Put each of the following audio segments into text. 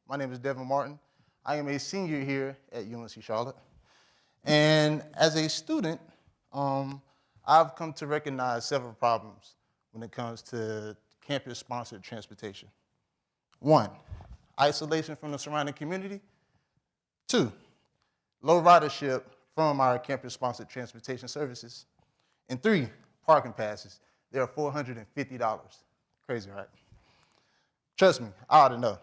My name is Devin Martin. I am a senior here at UNC-Charlotte. And as a student, I've come to recognize several problems when it comes to campus-sponsored transportation. 1, isolation from the surrounding community. 2, low ridership from our campus-sponsored transportation services. And 3, parking passes. They are $450. Crazy, right? Trust me, I ought to know.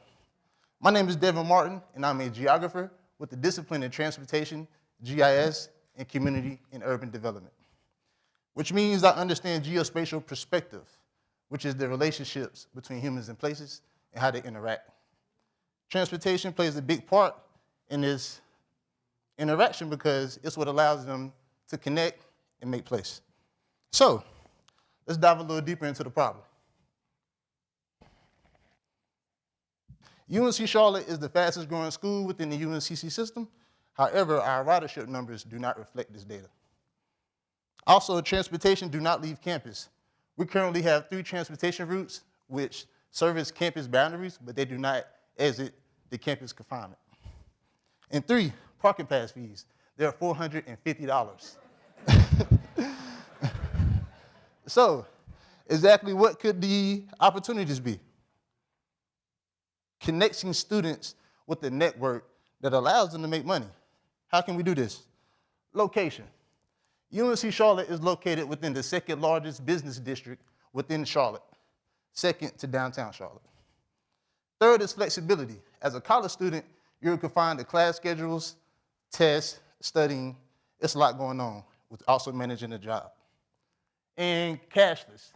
My name is Devin Martin, and I'm a geographer with the discipline in transportation, GIS, and community and urban development, which means I understand geospatial perspective, which is the relationships between humans and places and how they interact. Transportation plays a big part in this interaction because it's what allows them to connect and make place. So, let's dive a little deeper into the problem. UNC-Charlotte is the fastest growing school within the UNCC system. However, our ridership numbers do not reflect this data. Also, transportation do not leave campus. We currently have 3 transportation routes which service campus boundaries, but they do not exit the campus confinement. And 3, parking pass fees. They're $450. So, exactly what could the opportunities be? Connecting students with a network that allows them to make money. How can we do this? Location. UNC-Charlotte is located within the 2nd largest business district within Charlotte, 2nd to downtown Charlotte. 3rd is flexibility. As a college student, you're confined to class schedules, tests, studying. It's a lot going on with also managing a job. And cashless.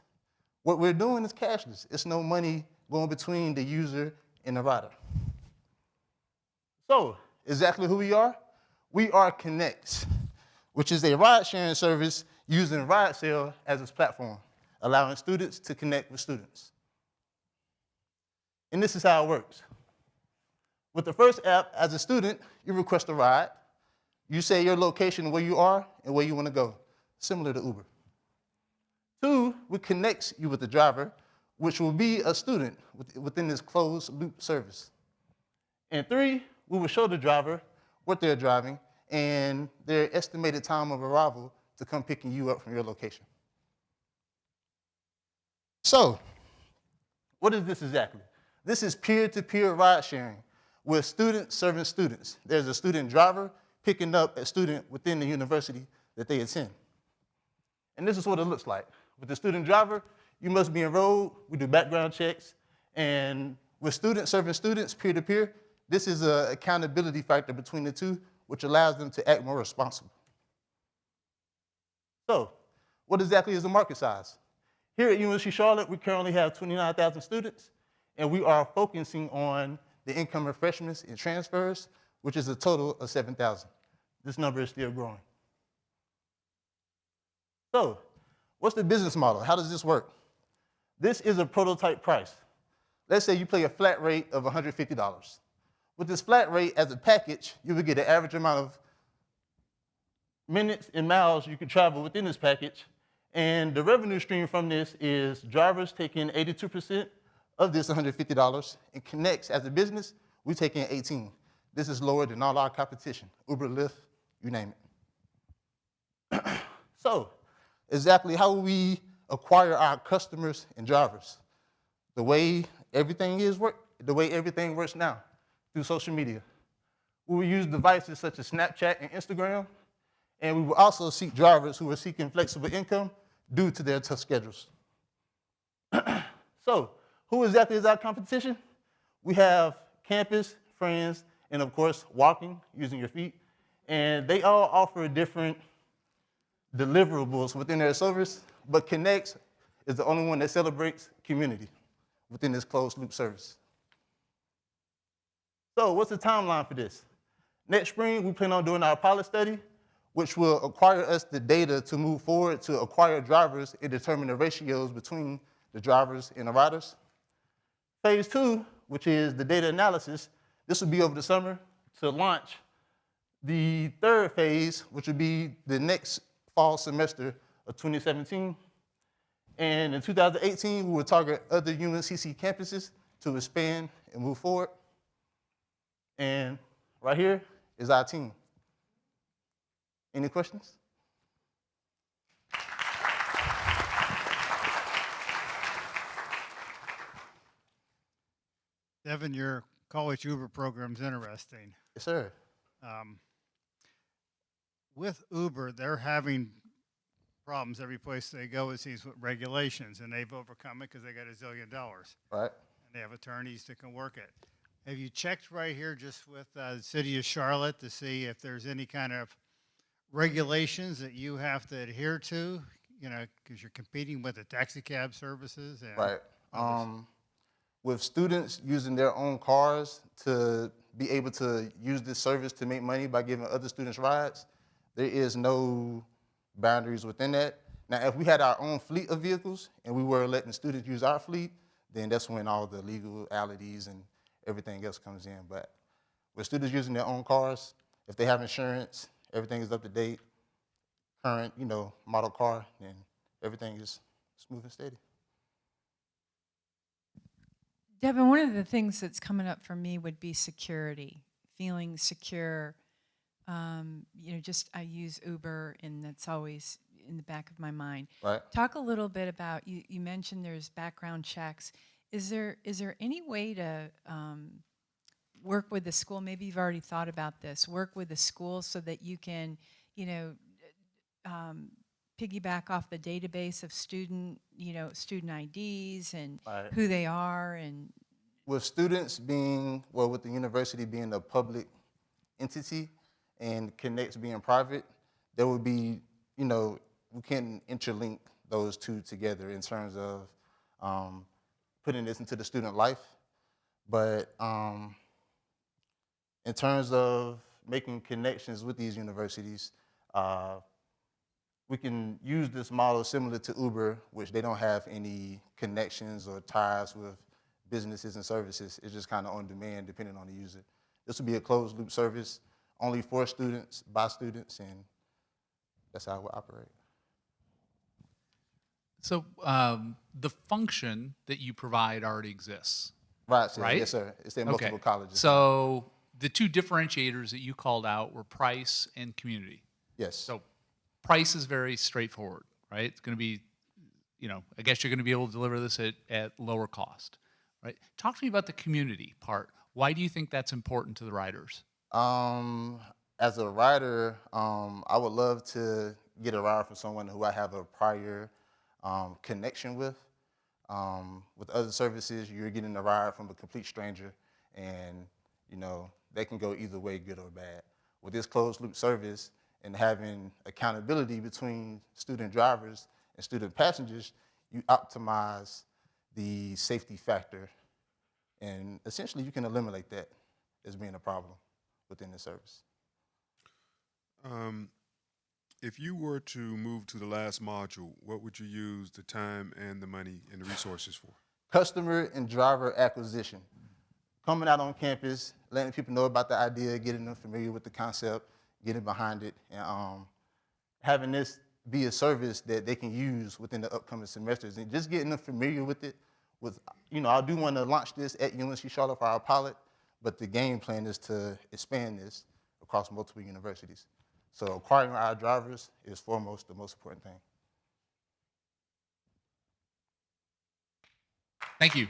What we're doing is cashless. It's no money going between the user and the rider. So, exactly who we are? We are Conex, which is a ride-sharing service using RideSail as its platform, allowing students to connect with students. And this is how it works. With the first app, as a student, you request a ride. You say your location, where you are, and where you want to go, similar to Uber. 2, we connect you with the driver, which will be a student within this closed loop service. And 3, we will show the driver what they're driving and their estimated time of arrival to come picking you up from your location. So, what is this exactly? This is peer-to-peer ride sharing with students serving students. There's a student driver picking up a student within the university that they attend. And this is what it looks like. With the student driver, you must be enrolled, we do background checks, and with students serving students peer-to-peer, this is an accountability factor between the two, which allows them to act more responsible. So, what exactly is the market size? Here at UNC-Charlotte, we currently have 29,000 students, and we are focusing on the incoming freshmen and transfers, which is a total of 7,000. This number is still growing. So, what's the business model? How does this work? This is a prototype price. Let's say you pay a flat rate of $150. With this flat rate as a package, you would get an average amount of minutes and miles you can travel within this package. And the revenue stream from this is drivers taking 82% of this $150, and Conex as a business, we take in 18%. This is lower than all our competition, Uber, Lyft, you name it. So, exactly how we acquire our customers and drivers. The way everything works now, through social media. We will use devices such as Snapchat and Instagram, and we will also seek drivers who are seeking flexible income due to their tough schedules. So, who exactly is our competition? We have campus, friends, and of course, walking, using your feet, and they all offer different deliverables within their service, but Conex is the only one that celebrates community within this closed loop service. So what's the timeline for this? Next spring, we plan on doing our pilot study, which will acquire us the data to move forward to acquire drivers and determine the ratios between the drivers and the riders. Phase 2, which is the data analysis, this will be over the summer to launch the 3rd phase, which will be the next fall semester of 2017. And in 2018, we will target other UNCC campuses to expand and move forward. And right here is our team. Any questions? Devin, your college Uber program's interesting. Yes, sir. Um, with Uber, they're having problems every place they go, it seems, with regulations, and they've overcome it because they got $1 zillion. Right. And they have attorneys that can work it. Have you checked right here just with the city of Charlotte to see if there's any kind of regulations that you have to adhere to? You know, because you're competing with the taxi cab services and Right. others. With students using their own cars to be able to use this service to make money by giving other students rides, there is no boundaries within that. Now, if we had our own fleet of vehicles and we were letting students use our fleet, then that's when all the legalities and everything else comes in. But with students using their own cars, if they have insurance, everything is up to date, current, model car, then everything is smooth and steady. Devin, one of the things that's coming up for me would be security, feeling secure. Just I use Uber, and that's always in the back of my mind. Right. Talk a little bit about you mentioned there's background checks. Is there any way to work with the school? Maybe you've already thought about this. Work with the school so that you can, piggyback off the database of student IDs and Right. who they are and With students with the university being a public entity and Conex being private, there would be, we can interlink those two together in terms of putting this into the student life. But in terms of making connections with these universities, we can use this model similar to Uber, which they don't have any connections or ties with businesses and services. It's just kind of on demand depending on the user. This will be a closed loop service, only for students, by students, and that's how it will operate. So the function that you provide already exists, Right, sir. right? Yes, sir. It's in multiple colleges. So the two differentiators that you called out were price and community. Yes. So price is very straightforward, right? It's going to be, I guess you're going to be able to deliver this at lower cost, right? Talk to me about the community part. Why do you think that's important to the riders? As a rider, I would love to get a ride from someone who I have a prior connection with. With other services, you're getting a ride from a complete stranger, and they can go either way, good or bad. With this closed loop service and having accountability between student drivers and student passengers, you optimize the safety factor, and essentially you can eliminate that as being a problem within the service. If you were to move to the last module, what would you use the time and the money and the resources for? Customer and driver acquisition. Coming out on campus, letting people know about the idea, getting them familiar with the concept, getting behind it, and having this be a service that they can use within the upcoming semesters, and just getting them familiar with it. I do want to launch this at UNC-Charlotte for our pilot, but the game plan is to expand this across multiple universities. So acquiring our drivers is foremost the most important thing. Thank you.